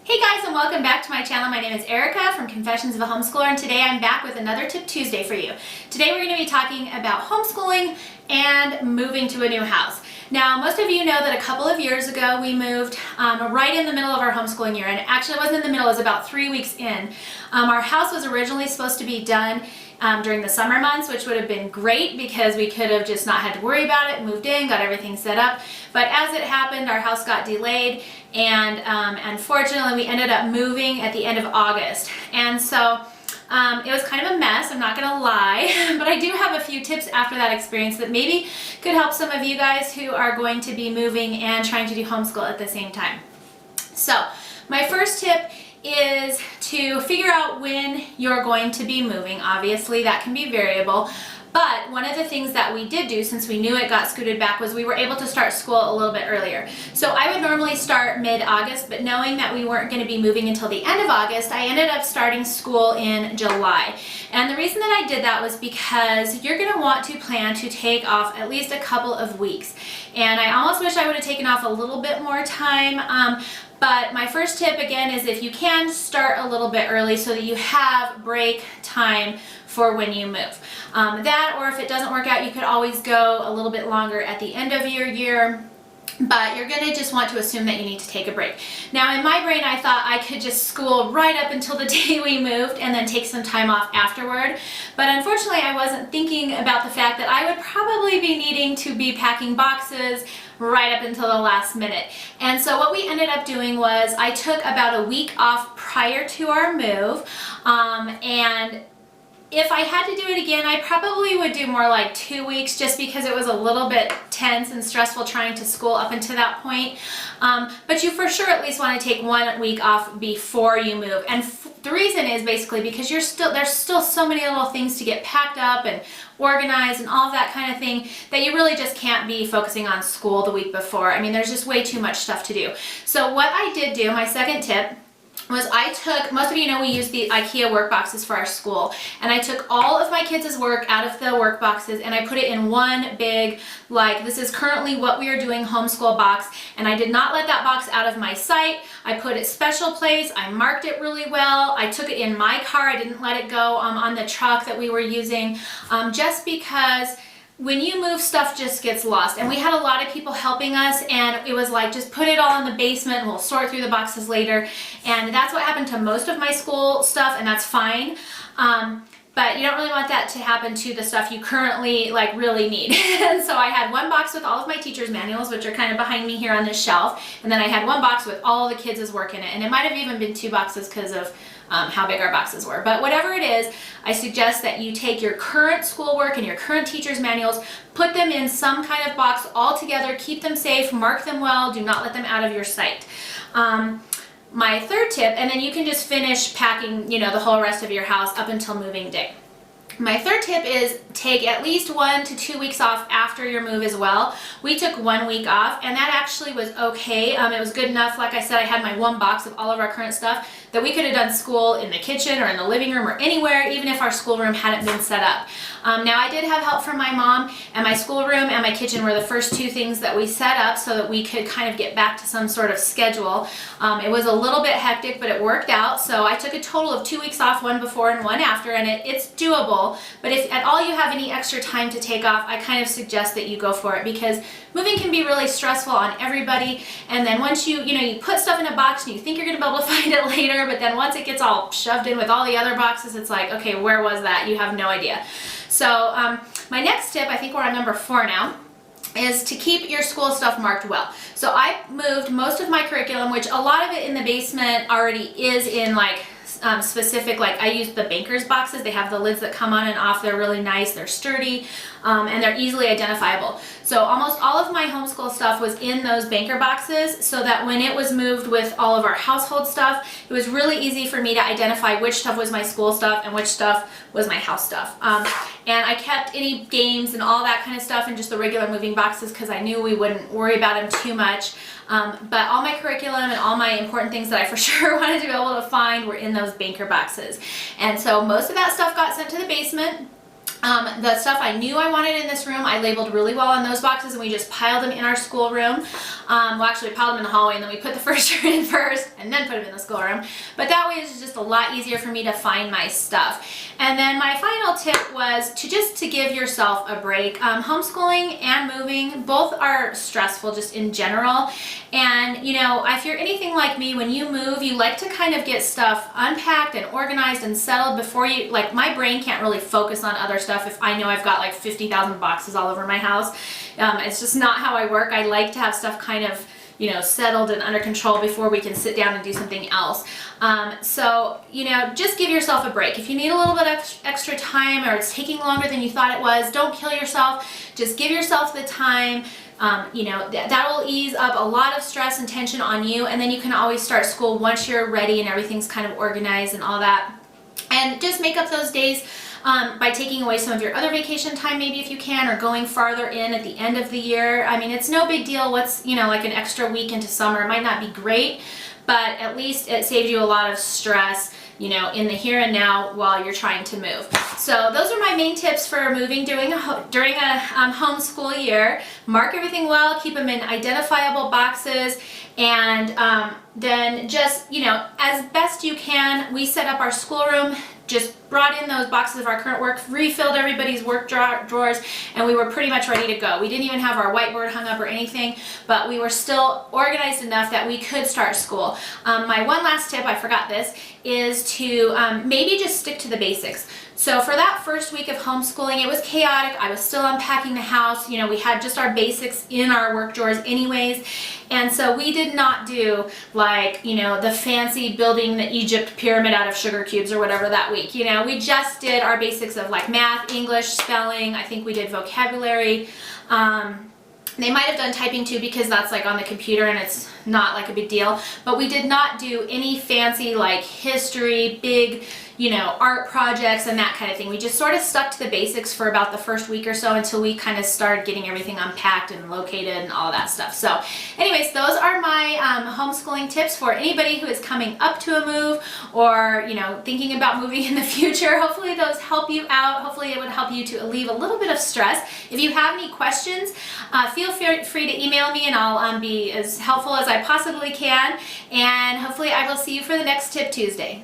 Hey guys, and welcome back to my channel. My name is Erica from Confessions of a Homeschooler, and today I'm back with another Tip Tuesday for you. Today we're going to be talking about homeschooling and moving to a new house. Now, most of you know that a couple of years ago we moved right in the middle of our homeschooling year, and actually it wasn't in the middle, it was about 3 weeks in. Our house was originally supposed to be done during the summer months, which would have been great because we could have just not had to worry about it, moved in, got everything set up. But as it happened, our house got delayed, and unfortunately we ended up moving at the end of August. And so it was kind of a mess, I'm not gonna lie, but I do have a few tips after that experience that maybe could help some of you guys who are going to be moving and trying to do homeschool at the same time. So my first tip is to figure out when you're going to be moving. Obviously that can be variable, but one of the things that we did do, since we knew it got scooted back, was we were able to start school a little bit earlier. So I would normally start mid-August, but knowing that we weren't going to be moving until the end of August, I ended up starting school in July. And the reason that I did that was because you're going to want to plan to take off at least a couple of weeks. And I almost wish I would have taken off a little bit more time. But my first tip again is, if you can, start a little bit early so that you have break time for when you move. That, or if it doesn't work out, you could always go a little bit longer at the end of your year. But you're going to just want to assume that you need to take a break. Now in my brain I thought I could just school right up until the day we moved and then take some time off afterward. But unfortunately I wasn't thinking about the fact that I would probably be needing to be packing boxes right up until the last minute. And so what we ended up doing was I took about a week off prior to our move, and if I had to do it again, I probably would do more like 2 weeks, just because it was a little bit tense and stressful trying to school up until that point. But you for sure at least want to take 1 week off before you move. And the reason is basically because there's still so many little things to get packed up and organized and all of that kind of thing that you really just can't be focusing on school the week before. I mean, there's just way too much stuff to do. So what I did do, my second tip, was I took, most of you know we use the IKEA work boxes for our school, and I took all of my kids' work out of the work boxes and I put it in one big, like, this is currently what we are doing homeschool box, and I did not let that box out of my sight. I put it special place, I marked it really well, I took it in my car, I didn't let it go on the truck that we were using, just because when you move, stuff just gets lost. And we had a lot of people helping us, and it was like, just put it all in the basement and we'll sort through the boxes later. And that's what happened to most of my school stuff, and that's fine. But you don't really want that to happen to the stuff you currently really need. And so I had one box with all of my teacher's manuals, which are kind of behind me here on this shelf, and then I had one box with all the kids' work in it, and it might have even been 2 boxes because of how big our boxes were. But whatever it is, I suggest that you take your current schoolwork and your current teacher's manuals, put them in some kind of box all together, keep them safe, mark them well, do not let them out of your sight. My third tip, and then you can just finish packing, the whole rest of your house up until moving day. My third tip is take at least 1 to 2 weeks off after your move as well. We took 1 week off, and that actually was okay. It was good enough. Like I said, I had my one box of all of our current stuff that we could have done school in the kitchen or in the living room or anywhere, even if our schoolroom hadn't been set up. Now I did have help from my mom, and my schoolroom and my kitchen were the first 2 things that we set up so that we could kind of get back to some sort of schedule. It was a little bit hectic, but it worked out. So I took a total of 2 weeks off, 1 before and 1 after, and it's doable. But if at all you have any extra time to take off, I kind of suggest that you go for it, because moving can be really stressful on everybody. And then once you put stuff in a box and you think you're going to be able to find it later, but then once it gets all shoved in with all the other boxes, it's like, okay, where was that? You have no idea. So my next tip, I think we're on number 4 now, is to keep your school stuff marked well. So I moved most of my curriculum, which a lot of it in the basement already is in specific, I use the banker's boxes. They have the lids that come on and off. They're really nice, they're sturdy, and they're easily identifiable. So almost all of my homeschool stuff was in those banker boxes, so that when it was moved with all of our household stuff, it was really easy for me to identify which stuff was my school stuff and which stuff was my house stuff. And I kept any games and all that kind of stuff in just the regular moving boxes, because I knew we wouldn't worry about them too much. But all my curriculum and all my important things that I for sure wanted to be able to find were in those banker boxes. And so most of that stuff got sent to the basement. The stuff I knew I wanted in this room, I labeled really well on those boxes, and we just piled them in our schoolroom. Well, actually, we piled them in the hallway, and then we put the furniture in first, and then put them in the schoolroom. But that way it's just a lot easier for me to find my stuff. And then my final tip was to give yourself a break. Homeschooling and moving, both are stressful just in general. And you know, if you're anything like me, when you move, you like to kind of get stuff unpacked and organized and settled before you, like my brain can't really focus on other stuff if I know I've got like 50,000 boxes all over my house. It's just not how I work. I like to have stuff kind of, you know, settled and under control before we can sit down and do something else. So, you know, just give yourself a break. If you need a little bit of extra time, or it's taking longer than you thought it was, don't kill yourself. Just give yourself the time. You know, that will ease up a lot of stress and tension on you, and then you can always start school once you're ready and everything's kind of organized and all that. And just make up those days by taking away some of your other vacation time, maybe if you can, or going farther in at the end of the year. I mean, it's no big deal. What's, you know, like an extra week into summer. It might not be great, but at least it saves you a lot of stress, you know, in the here and now while you're trying to move. So those are my main tips for moving during a homeschool year. Mark everything well, keep them in identifiable boxes, and then just, you know, as best you can, we set up our schoolroom, just brought in those boxes of our current work, refilled everybody's work drawers, and we were pretty much ready to go. We didn't even have our whiteboard hung up or anything, but we were still organized enough that we could start school. My one last tip, I forgot this, is to maybe just stick to the basics. So for that first week of homeschooling, it was chaotic. I was still unpacking the house. You know, we had just our basics in our work drawers anyways. And so we did not do like, you know, the fancy building the Egypt pyramid out of sugar cubes or whatever that week. You know, we just did our basics of like math, English, spelling. I think we did vocabulary. They might have done typing too, because that's like on the computer and it's not like a big deal. But we did not do any fancy like history, big, you know, art projects and that kind of thing. We just sort of stuck to the basics for about the first week or so until we kind of started getting everything unpacked and located and all that stuff. So anyways, those are my homeschooling tips for anybody who is coming up to a move, or, you know, thinking about moving in the future. Hopefully those help you out. Hopefully it would help you to alleviate a little bit of stress. If you have any questions, feel free to email me, and I'll be as helpful as I possibly can. And hopefully I will see you for the next Tip Tuesday.